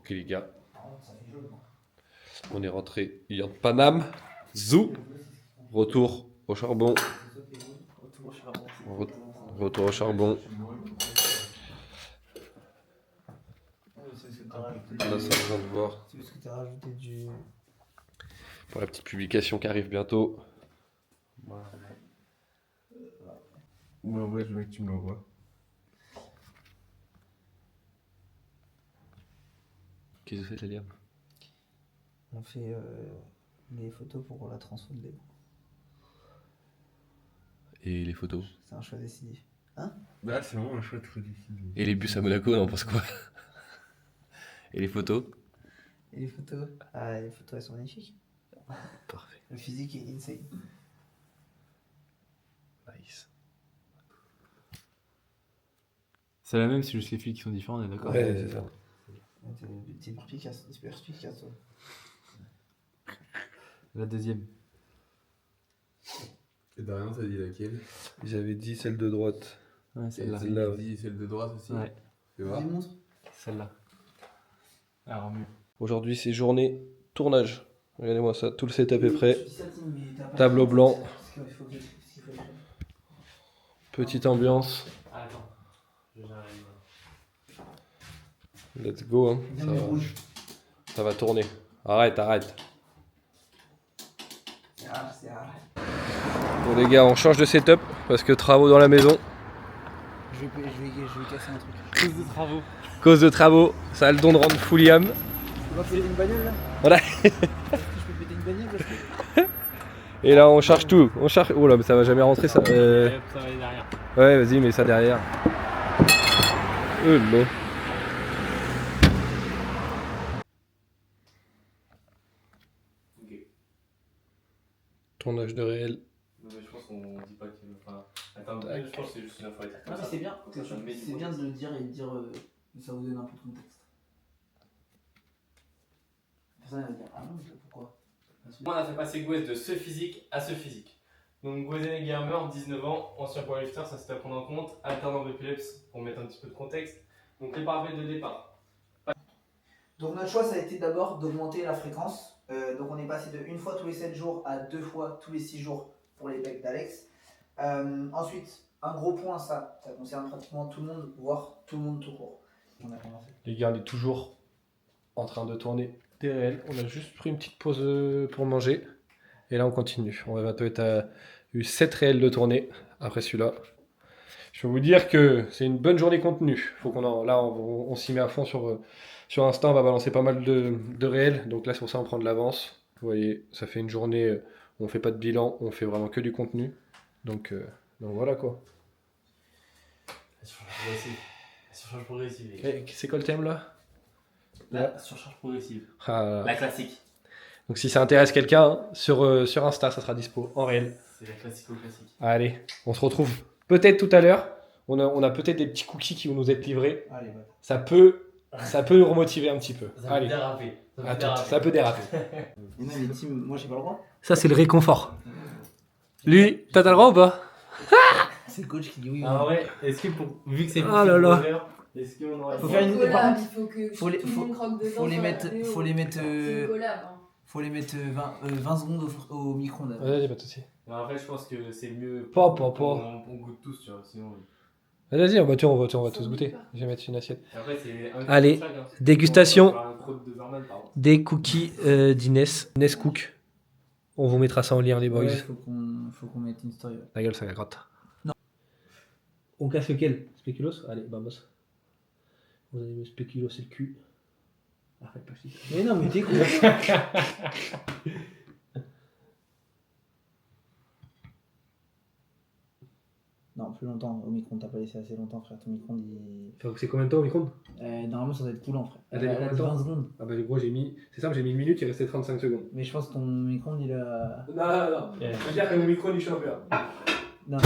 Ok les gars, on est rentré hier de Paname. Zou, retour au charbon. Retour au charbon. Là, ça vient de voir. C'est parce que t'as rajouté du... Pour la petite publication qui arrive bientôt. Ouais, ouais, je veux que tu me l'envoies. Qu'est-ce que vous faites, les gars? On fait les photos pour la transfo de Lego. Et les photos? C'est un choix décisif. Bah, c'est vraiment un choix très difficile. Et les bus à Monaco, on en pense quoi? Et les photos? Et les photos? Ah, les photos, elles sont magnifiques. Parfait. Le physique est insane. Nice. C'est la même, c'est juste les fils qui sont différents, on est d'accord? Ouais, c'est ça. T'es perspicace, toi. La deuxième. Et Darian, t'as dit laquelle? J'avais dit celle de droite. Ouais, celle-là. Celle-là, ouais. Dit celle de droite aussi? Ouais, Tu vois? Vas-y, montre. celle-là. Alors mieux. Aujourd'hui, c'est journée tournage. Regardez-moi ça, tout le setup est prêt. Tableau blanc. Petite ambiance. Ah, attends. J'arrive. Let's go, hein. Ça va tourner. Arrête. C'est rare. Bon les gars, on change de setup parce que travaux dans la maison. Je vais casser un truc. Cause de travaux. Cause de travaux, ça a le don de rendre fouliam. Tu vas péter une bagnole là? Voilà. Je peux péter une bagnole parce que... Et là on charge tout. Oh là, mais ça va jamais rentrer ça. Et hop, ça va aller derrière. Ouais, vas-y, mets ça derrière. Non. Ok. Tournage de réel. Non, mais je pense qu'on dit pas qu'il. Enfin. Attends, je pense que c'est juste une info. Non mais c'est bien, c'est bien de le dire et de dire ça vous donne un peu de contexte. Personne va dire ah non pourquoi. On a fait passer Gwez de ce physique à ce physique. Donc Gwezen Gamer, 19 ans, ancien powerlifter, ça c'est à prendre en compte, alternant de Philips pour mettre un petit peu de contexte. Donc les paramètres de départ. Donc notre choix ça a été d'abord d'augmenter la fréquence. Donc on est passé de une fois tous les 7 jours à 2 fois tous les 6 jours pour les pecs d'Alex. Ensuite, un gros point, ça concerne pratiquement tout le monde, voire tout le monde tout court. On a commencé. Les gars, on est toujours en train de tourner des réels. On a juste pris une petite pause pour manger. Et là, on continue. On va bientôt être à 7 réels de tournée après celui-là. Je peux vous dire que c'est une bonne journée contenu. Faut on s'y met à fond sur Insta. On va balancer pas mal de réels. Donc là, c'est pour ça qu'on prend de l'avance. Vous voyez, ça fait une journée où on fait pas de bilan. On fait vraiment que du contenu. Donc voilà quoi. Surcharge progressive, les gars. C'est quoi le thème là? La surcharge progressive. Ah. La classique. Donc si ça intéresse quelqu'un, hein, sur Insta, ça sera dispo en réel. C'est la classique. Allez, on se retrouve peut-être tout à l'heure. On a peut-être des petits cookies qui vont nous être livrés. Allez, bah. Ça peut nous remotiver un petit peu. Ça Allez, peut déraper. ça peut déraper. Et non, les teams, moi j'ai pas le droit. Ça, c'est le réconfort. Lui, t'as le droit ou pas? C'est le coach qui dit oui. Ah ouais, est-ce que vu que c'est Ah là là. est-ce qu'on aurait Faut faire une collab, par contre, il faut que faut les- tout le monde croque dedans faut les sur la mettre, vidéo. faut les mettre, C'est une collab, hein. faut les mettre 20 secondes au micro-ondes. Vas-y, pas de soucis. En fait, je pense que c'est mieux. Pas. On goûte tous, tu vois. Sinon. Vas-y, on va tous goûter. Je vais mettre une assiette. Après, c'est un Allez, chaque, hein. dégustation On va faire un crotte de Verman, pardon. des cookies d'Inès. Inès Cook. On vous mettra ça en lien, les boys. Ouais, faut qu'on mette une story. La gueule, ça la gratte. Non. On casse lequel? Spéculoos? Allez, vamos. Vous avez mis spéculoos, c'est le cul. Arrête pas, je dis. Mais non, mais t'es con. Non, plus longtemps. Au micro-ondes, t'as pas laissé assez longtemps, frère. Ton micro-ondes, C'est combien de temps au micro-ondes? normalement, ça doit être coulant, frère. Ah, t'as mis combien de temps 20 secondes. Ah bah gros, c'est simple, j'ai mis une minute, il restait 35 secondes. Mais je pense que ton micro-ondes, il a. Non. Yeah. Je veux dire que mon micro, il chauffe bien. Non.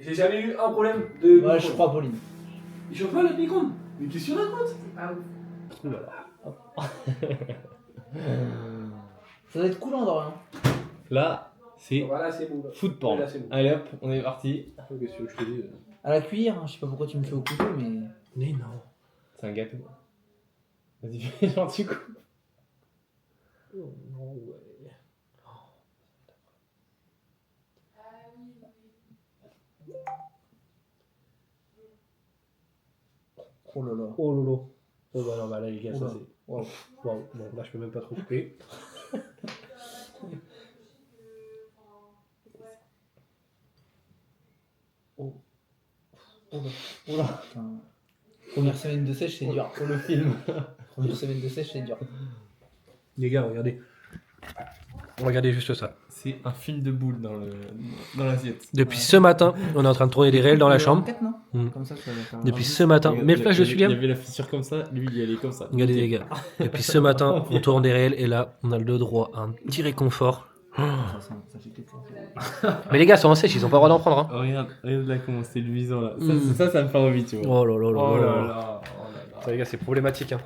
J'ai jamais eu un problème de. Ouais, je crois, Pauline. Il chauffe pas le micro-ondes? Mais qu'est-ce que tu racontes? C'est pas ouf. Ça doit être coulant, Dorian. Là, c'est Voilà, c'est bon. foot porn. Là, c'est bon. Allez hop, on est parti. Qu'est-ce que je te dis? À la cuillère, hein, je sais pas pourquoi tu me fais au couteau, mais. Mais non. C'est un gâteau. Vas-y, fais genre du coup. Oh, non, ouais. Oh là là. Oh lolo. Oh bah non, bah là les gars, ça Oula. c'est. Waouh, waouh. Bon, là je peux même pas trop couper. Oh. Oh là. Oh là. Putain. Première semaine de sèche, c'est dur. Pour le film. Première semaine de sèche, c'est dur. Les gars, regardez. Regardez juste ça. C'est un film de boule dans l'assiette. Depuis ce matin, on est en train de tourner des réels dans la chambre. Peut-être, non Mm. Comme ça va faire un- Depuis ce matin. Mais le flash de Il y Julien. avait la fissure comme ça, lui il y allait comme ça. Regardez les gars. Depuis ce matin, on tourne des réels et là, on a le droit à un petit réconfort. Ça fait quelque chose. Mais les gars sont en sèche, ils ont pas le droit d'en prendre. Hein. Oh, regarde là comment c'est luisant là. Ça me fait envie, tu vois. Oh là là là Oh là. là là. Oh là là. Ça, les gars, c'est problématique. Hein.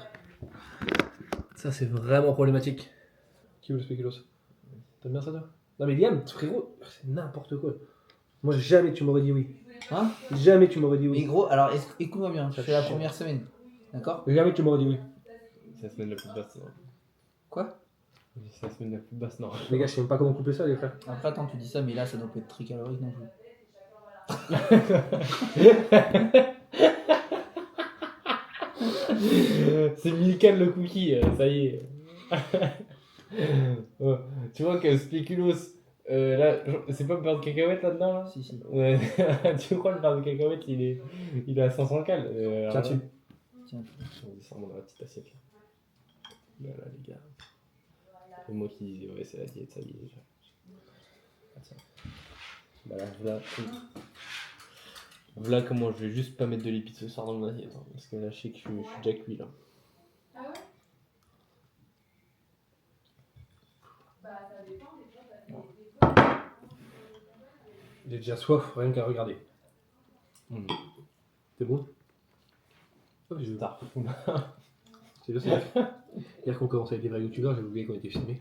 Ça, c'est vraiment problématique. Qui veut le spéculoos? T'aimes bien ça, toi? Non, mais Liam, frérot, c'est n'importe quoi. Moi, jamais tu m'aurais dit oui. Hein Jamais tu m'aurais dit Mais oui. gros, alors écoute-moi bien, je fais la première semaine. D'accord Jamais tu m'aurais dit oui. C'est la semaine la plus basse. Non. Quoi C'est la semaine la plus basse, non. Les gars, je sais même pas comment couper ça, les frères. Après, attends, tu dis ça, mais là, ça doit pas être très calorique non plus. C'est Milkan le cookie, ça y est. Oh, tu vois que spéculoos, là, c'est pas le beurre de cacahuète là-dedans là? Si, si. Ouais. Tu crois le beurre de cacahuète il est à 500 cal. Tiens, dessus. Tiens. On descend dans la petite assiette là. Voilà les gars. C'est moi qui disais ouais c'est la diète, ça y est. Ah, tiens. Voilà comment je vais juste pas mettre de lipides ce soir dans mon assiette. Hein, parce que là je sais que je suis déjà cuit là. Ah ouais? Bah ça dépend des fois, parce que des fois. J'ai déjà soif, rien qu'à regarder. C'est bon? Oh, je... Tard. C'est le safe. Hier qu'on commençait avec les vrais youtubeurs, j'avais oublié qu'on était filmés.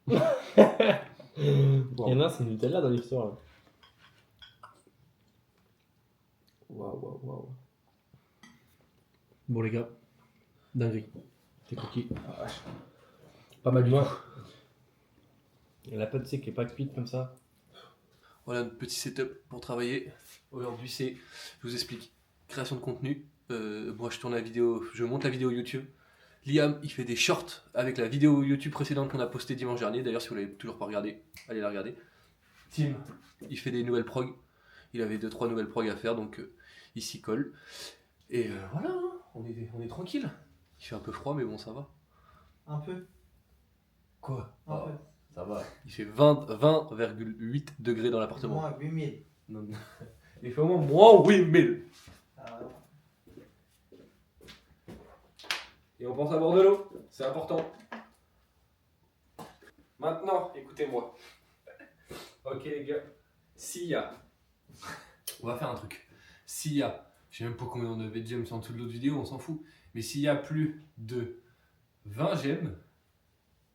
Il y en a un, c'est Nutella dans l'histoire là. Waouh. Bon, les gars, dinguerie. T'es cookies. Pas mal du tout. La pâte sec qui est pas cuite comme ça. Voilà notre petit setup pour travailler. Aujourd'hui, c'est, je vous explique, création de contenu. Moi, je tourne la vidéo, je monte la vidéo YouTube. Liam, il fait des shorts avec la vidéo YouTube précédente qu'on a postée dimanche dernier. D'ailleurs, si vous l'avez toujours pas regardé, allez la regarder. Tim, il fait des nouvelles prog. Il avait 2-3 nouvelles prog à faire, donc il s'y colle. Et voilà, hein, on est tranquille. Il fait un peu froid, mais bon, ça va. Un peu. Quoi? Un peu. Ça va. Il fait 20,8 degrés dans l'appartement. Moins 8000. Non, non. Il fait au moins 8000. Ah, Et on pense à boire de l'eau, c'est important. Maintenant, écoutez-moi. Ok les gars, s'il y a... On va faire un truc. S'il y a... Je sais même pas combien on avait de j'aime en dessous de l'autre vidéo, on s'en fout. Mais s'il y a plus de 20 j'aime...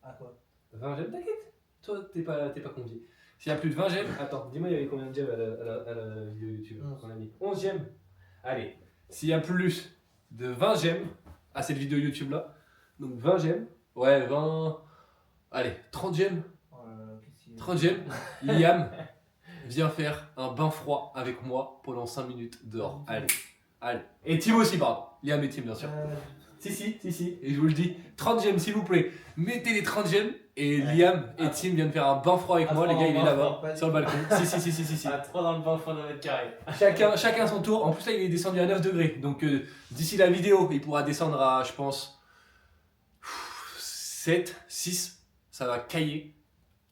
ah quoi 20 j'aime, t'inquiète. Toi, t'es pas convié. S'il y a plus de 20 j'aime... Attends, dis-moi il y avait combien de j'aime à la vidéo YouTube 11. On a mis 11 j'aime. Allez, s'il y a plus de 20 j'aime à cette vidéo YouTube là, donc 20 j'aime, ouais 20... Allez, 30 j'aime. Oh là là, qu'est-ce qu'il y a 30 j'aime, Liam vient faire un bain froid avec moi pendant 5 minutes dehors. Allez, allez. Et Tim aussi, pardon. Liam et Tim, bien sûr. Si. Et je vous le dis, 30 j'aime, s'il vous plaît. Mettez les 30 j'aime. Et Liam et Tim viennent faire un bain froid avec moi. Les gars, il est là-bas, sur le balcon. Si. À 3 dans le bain fond d'un mètre carré. Chacun son tour. En plus, là, il est descendu à 9 degrés. Donc, d'ici la vidéo, il pourra descendre à, je pense, 7, 6. Ça va cailler.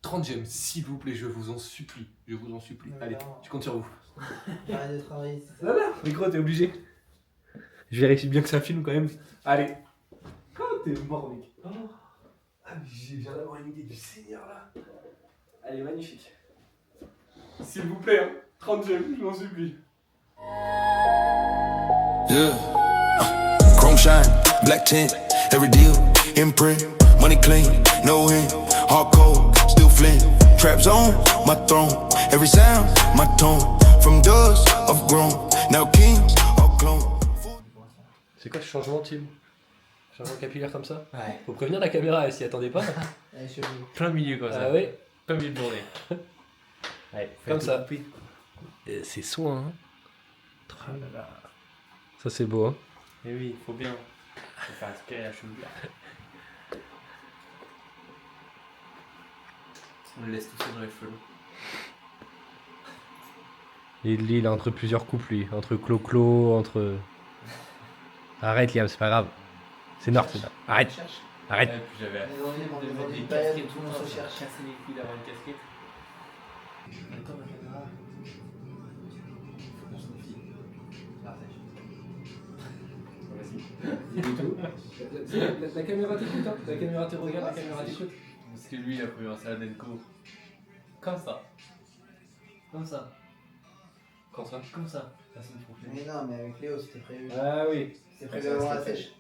30 j'aime, s'il vous plaît, je vous en supplie. Allez, je compte sur vous. Arrête de travailler. Ça va, mais gros, t'es obligé. Je vérifie bien que ça filme quand même. Allez. Oh, t'es mort, mec. Oh. Ah, mais je viens d'avoir une idée du Seigneur là. Elle est magnifique. S'il vous plaît, hein. 30 j'aime, je m'en supplie. Yeah. Chrome shine, black tint, every deal, imprint, money clean, no hint, hard cold, still flint, trap zone, my throne, every sound, my tone, from dust, I've grown, Now kings or clones. C'est quoi ce changement, Tim? Changement capillaire comme ça? Ouais. Faut prévenir la caméra, elle s'y attendait pas. Allez, chez vous. Plein milieu comme ça. Ah ouais? Plein milieu de journée. Ouais, Comme ça. C'est soin, hein. Ah là là. Ça c'est beau, hein. Mais oui, faut bien. Faut faire aspirer la cheveux. On le laisse tout seul dans les cheveux. Et lui, il est entre plusieurs couples, lui. Entre Clo-Clo, entre... Arrête, Liam, c'est pas grave. C'est noir, c'est noir. Arrête, On cherche. arrête. Ouais, puis j'avais On est dans de une mettre des période casquettes, où tout le monde se cherche. casser les couilles d'avoir une casquette. Attends, la caméra. Faut qu'on se méfie. Vas-y. La caméra t'écoute, hein. La caméra te regarde, la caméra t'écoute. Parce que lui, il a pris un salade d'Enco. Comme ça. Comme ça. Quand ça? Comme ça. La semaine prochaine. Mais non, mais avec Léo, c'était prévu. Ah oui. C'était prévu avant la sèche.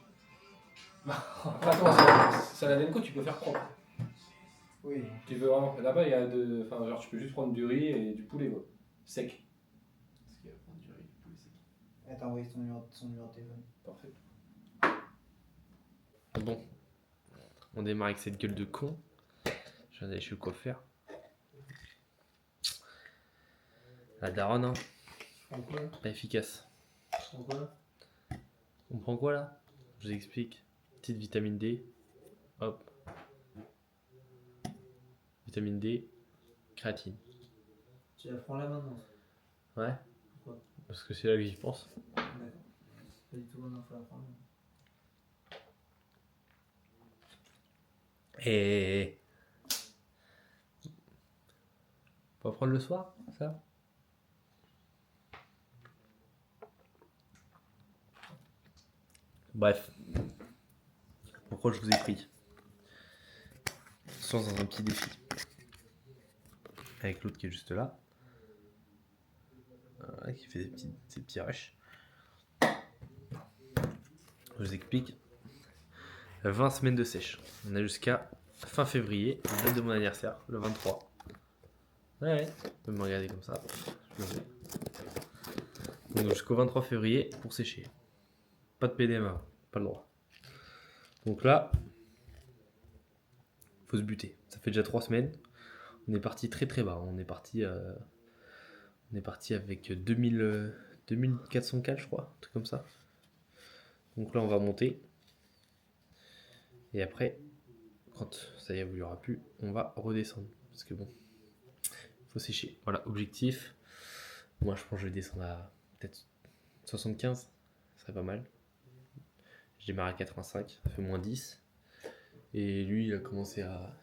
Après, attends, Saladenko, tu peux faire propre. Oui. Tu veux vraiment. Là-bas, il y a de. Enfin, genre, tu peux juste prendre du riz et du poulet, quoi. Sec. Parce qu'il va prendre du riz, du poulet sec. Attends, oui, son numéro de téléphone. Parfait. Bon. On démarre avec cette gueule de con. Je viens d'aller chez le coiffeur. La daronne, hein. On prend quoi là? Pas efficace. On prend quoi là? On prend quoi là? Je vous explique. Petite vitamine D. Hop. Vitamine D. Créatine. Tu la prends là maintenant? Ouais. Pourquoi? Parce que c'est là que j'y pense. D'accord. Pas du tout, non, faut la prendre. Et. On va prendre le soir, ça? Bref. Pourquoi je vous ai pris? Sans un petit défi. Avec l'autre qui est juste là. Voilà, qui fait des petits rushs. Je vous explique. 20 semaines de sèche. On a jusqu'à fin février, la date de mon anniversaire, le 23. Ouais, vous pouvez me regarder comme ça. Je le fais. Donc jusqu'au 23 février pour sécher. Pas de PDMA, pas le droit. Donc là, faut se buter. Ça fait déjà 3 semaines. On est parti très très bas. On est parti avec 2400 cales, je crois, un truc comme ça. Donc là, on va monter. Et après, quand ça y est, vous y aura plus, on va redescendre. Parce que bon, faut sécher. Voilà, objectif. Moi, je pense que je vais descendre à peut-être 75. Ce serait pas mal. Je démarre à 85, ça fait moins 10. Et lui, il a commencé à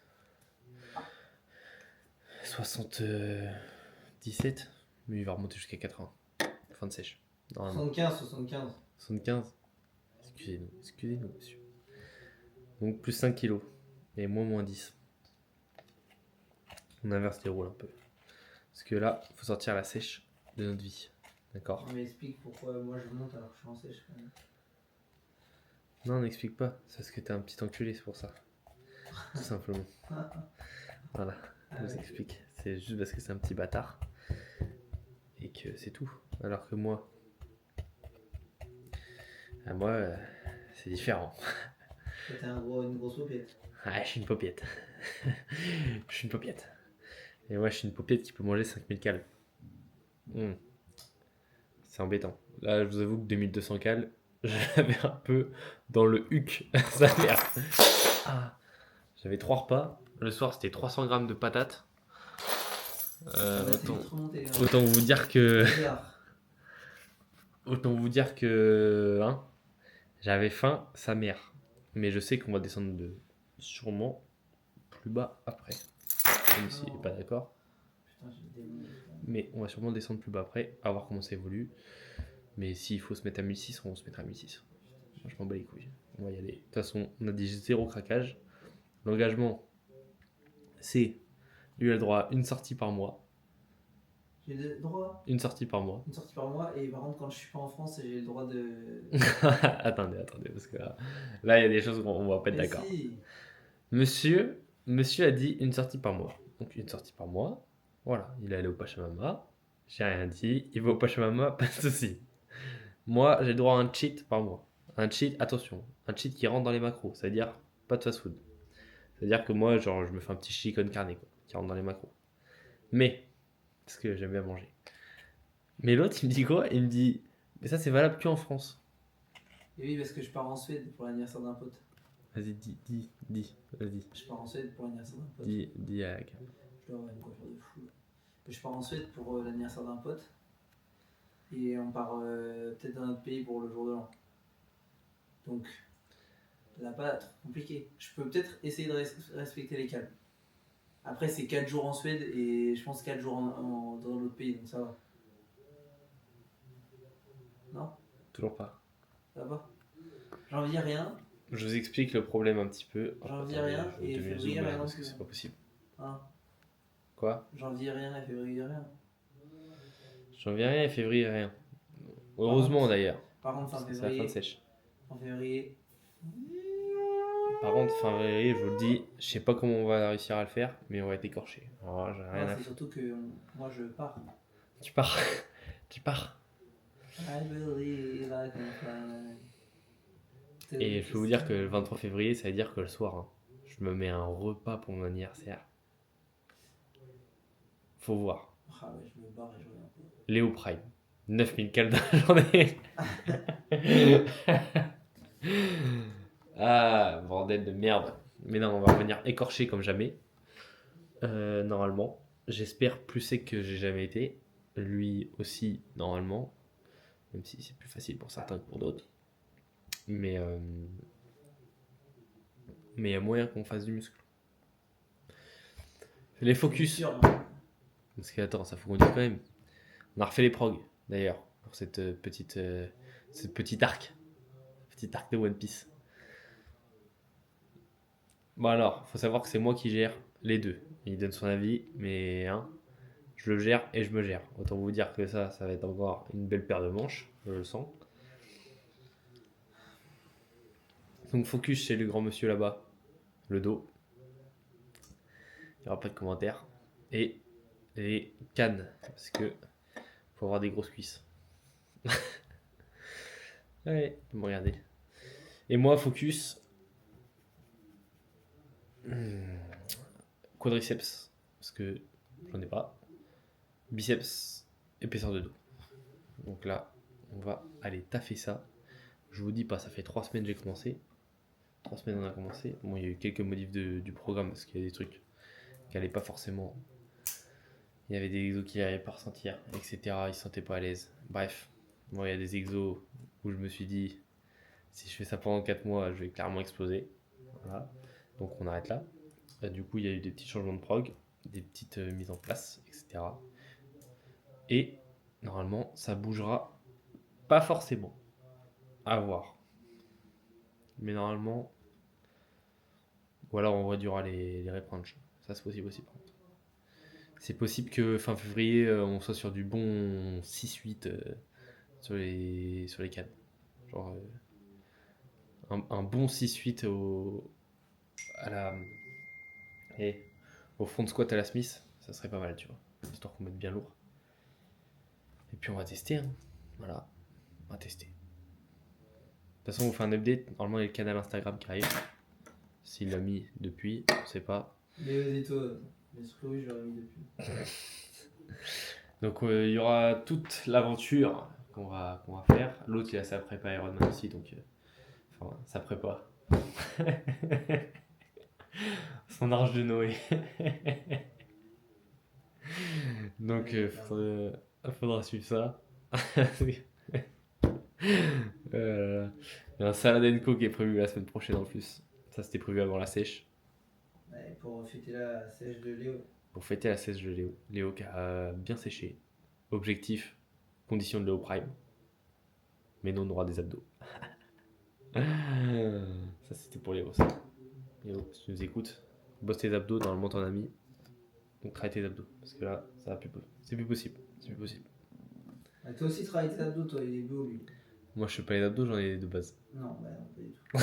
77. Mais il va remonter jusqu'à 80. Fin de sèche. Normalement. 75. 75. Excusez-nous, monsieur. Donc plus 5 kilos. Et moi, moins 10. On inverse les rôles un peu. Parce que là, il faut sortir la sèche de notre vie. D'accord? On m'explique pourquoi moi je monte alors que je suis en sèche quand même. Non, on n'explique pas. C'est parce que t'es un petit enculé, c'est pour ça. Tout simplement. Voilà, je vous explique. C'est juste parce que c'est un petit bâtard. Et que c'est tout. Alors que moi... c'est différent. Toi, t'es une grosse paupiette. Ah, je suis une paupiette. Je suis une paupiette. Et moi, je suis une paupiette qui peut manger 5000 cales. C'est embêtant. Là, je vous avoue que 2200 cales, j'avais un peu dans le huc. Sa mère. Ah. J'avais 3 repas. Le soir, c'était 300 grammes de patates. Autant vous dire que... Autant vous dire que... Hein, j'avais faim, sa mère. Mais je sais qu'on va descendre sûrement plus bas après. Même s'il n'est pas d'accord. Mais on va sûrement descendre plus bas après, à voir comment ça évolue. Mais s'il faut se mettre à 1600, on se mettra à 1600. Moi, je m'en bats les couilles. On va y aller. De toute façon, on a dit 0 craquage. L'engagement, c'est... Lui a le droit à une sortie par mois. J'ai le droit Une sortie par mois. une sortie par mois et par contre quand je suis pas en France j'ai le droit de... attendez, parce que là, il y a des choses où on va pas être Mais d'accord. si. Monsieur a dit une sortie par mois. Donc une sortie par mois, voilà. Il est allé au Pachamama, j'ai rien dit. Il va au Pachamama, pas de souci. Moi, j'ai le droit à un cheat par mois. Un cheat, attention, un cheat qui rentre dans les macros, c'est-à-dire pas de fast-food. C'est-à-dire que moi, genre, je me fais un petit chicken carné, quoi, qui rentre dans les macros. Mais, parce que j'aime bien manger. Mais l'autre, il me dit quoi? Il me dit, mais ça, c'est valable qu'en France. Et oui, parce que je pars en Suède pour l'anniversaire d'un pote. Vas-y, dis, vas-y. Je pars en Suède pour l'anniversaire d'un pote. Dis à la cam. Je dois avoir une coiffure de fou. Là. Je pars en Suède pour l'anniversaire d'un pote. Et on part peut-être dans notre pays pour le jour de l'an. Donc, là-bas, trop compliqué. Je peux peut-être essayer de respecter les calmes. Après, c'est 4 jours en Suède et je pense 4 jours dans l'autre pays, donc ça va. Non? Toujours pas. Ça va? Janvier, rien. Je vous explique le problème un petit peu. Janvier, Attendez, rien, je vais et te le février, zoomer rien parce non que plus. c'est pas possible. Hein? Quoi? Janvier, rien et février, rien. Janvier rien et février rien. Heureusement d'ailleurs. Par contre, fin Parce que c'est la fin février. de sèche. En février. Par contre, fin février, je vous le dis, je sais pas comment on va réussir à le faire, mais on va être écorché. Alors là, j'ai rien Non, à c'est foutre. surtout que moi je pars. Tu pars. Tu pars. I believe I can fly. Et je peux vous dire que le 23 février, ça veut dire que le soir, hein, je me mets un repas pour mon anniversaire. Faut voir. Ah ouais, je me barre et je reviens pas. Léo Prime. 9000 cales dans la journée. Ah, bordel de merde. Mais non, on va revenir écorché comme jamais. Normalement. J'espère plus sec que j'ai jamais été. Lui aussi, normalement. Même si c'est plus facile pour certains que pour d'autres. Mais il y a moyen qu'on fasse du muscle. Les focus. Sûr, Parce que attends, ça faut qu'on dise quand même. On a refait les progs d'ailleurs pour cette petite arc. Petit arc de One Piece. Bon alors, faut savoir que c'est moi qui gère les deux. Il donne son avis, mais hein, je le gère et je me gère. Autant vous dire que ça va être encore une belle paire de manches, je le sens. Donc focus chez le grand monsieur là-bas, le dos. Il n'y aura pas de commentaires. Et les cannes, parce que faut avoir des grosses cuisses. Ouais, vous me regardez. Et moi, focus. Quadriceps, parce que j'en ai pas. Biceps, épaisseur de dos. Donc là, on va aller taffer ça. Je vous dis pas, ça fait 3 semaines que j'ai commencé. 3 semaines on a commencé. Bon, il y a eu quelques modifs du programme, parce qu'il y a des trucs qui allaient pas forcément. Il y avait des exos qui n'arrivaient pas à ressentir, etc. Ils se sentaient pas à l'aise. Bref, moi, il y a des exos où je me suis dit, si je fais ça pendant 4 mois, je vais clairement exploser. Voilà. Donc on arrête là. Du coup, il y a eu des petits changements de prog, des petites mises en place, etc. Et normalement, ça bougera pas forcément. À voir. Mais normalement, ou alors on réduira les rep range. Ça, c'est possible aussi, par contre. C'est possible que fin février, on soit sur du bon 6-8 sur les cannes. Genre un bon 6-8 au fond de squat à la Smith, ça serait pas mal, tu vois. Histoire qu'on mette bien lourd. Et puis on va tester, hein. Voilà, on va tester. De toute façon, on fait un update. Normalement, il y a le canal Instagram qui arrive. S'il l'a mis depuis, on sait pas. Mais vas-y, toi. Bien sûr que oui, je l'aurais mis depuis. Donc il y aura toute l'aventure qu'on va faire. L'autre, il a sa prépa Ironman aussi, donc enfin, sa prépa. Son arche de Noé. Donc faudra suivre ça. Il y a un salade co qui est prévu la semaine prochaine en plus. Ça, c'était prévu avant la sèche. Ouais, pour fêter la sèche de Léo. Pour fêter la sèche de Léo. Léo qui a bien séché. Objectif, condition de Léo Prime. Mais non, on aura des abdos. Ça, c'était pour Léo, ça. Léo, si tu nous écoutes, bosse tes abdos, normalement t'en as mis. Donc travaille tes abdos. Parce que là, c'est plus possible. C'est plus possible. Ah, toi aussi, travaille tes abdos, toi, il est beau, lui. Moi, je fais pas les abdos, j'en ai de base. Non, bah non, pas du tout.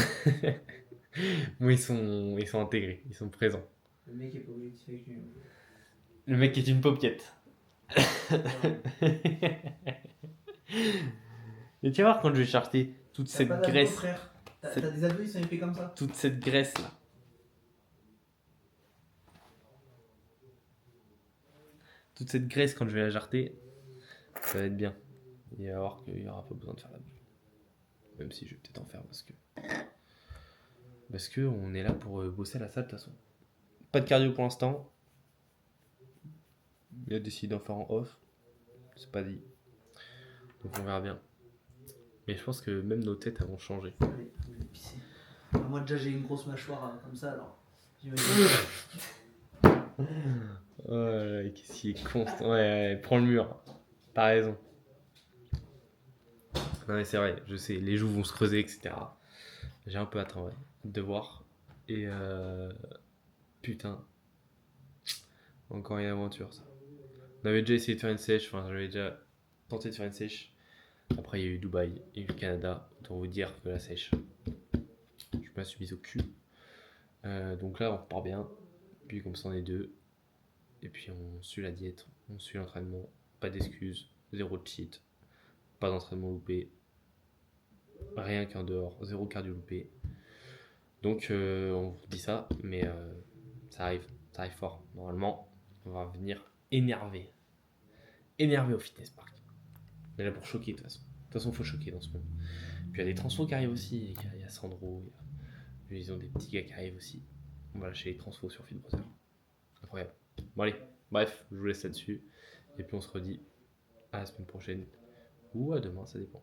Moi, ils sont intégrés, ils sont présents. Le mec est pas objectif avec lui. Le mec est une paupiette. Et tu vas voir quand je vais chercher toute T'as cette pas d'abdos, graisse, frère. T'as Cette- des abdos, ils sont épais comme ça. toute cette graisse là. Toute cette graisse quand je vais la jarter, ça va être bien. Il va y voir qu'il n'y aura pas besoin de faire la bouffe. Même si je vais peut-être en faire parce que on est là pour bosser à la salle de toute façon. Pas de cardio pour l'instant. Il a décidé d'en faire en off. C'est pas dit. Donc on verra bien. Mais je pense que même nos têtes elles vont changer. Allez, je vais pisser. Moi, déjà, j'ai une grosse mâchoire comme ça, alors. J'imagine. Ouais, qu'est-ce qu'il est con. Ouais, prends le mur. T'as raison. Non mais c'est vrai, je sais, les joues vont se creuser, etc. J'ai un peu hâte en vrai de voir. Et putain, encore une aventure ça. On avait déjà essayé de faire une sèche, enfin j'avais déjà tenté de faire une sèche. Après il y a eu Dubaï, il y a eu le Canada, autant vous dire que la sèche, je me la suis mise au cul. Donc là on repart bien, puis comme ça on est deux. Et puis on suit la diète, on suit l'entraînement, pas d'excuses, zéro cheat, pas d'entraînement loupé, rien qu'un dehors, zéro cardio loupé. Donc on vous dit ça, mais ça arrive fort. Normalement, on va venir énervé au fitness park. Mais là pour choquer de toute façon. De toute façon, faut choquer dans ce monde. Puis il y a des transfos qui arrivent aussi. Il y a Sandro, ils ont des petits gars qui arrivent aussi. On va lâcher les transfos sur Fitbrother. Incroyable. Bon allez, bref, je vous laisse là-dessus. Et puis on se redit à la semaine prochaine ou à demain, ça dépend.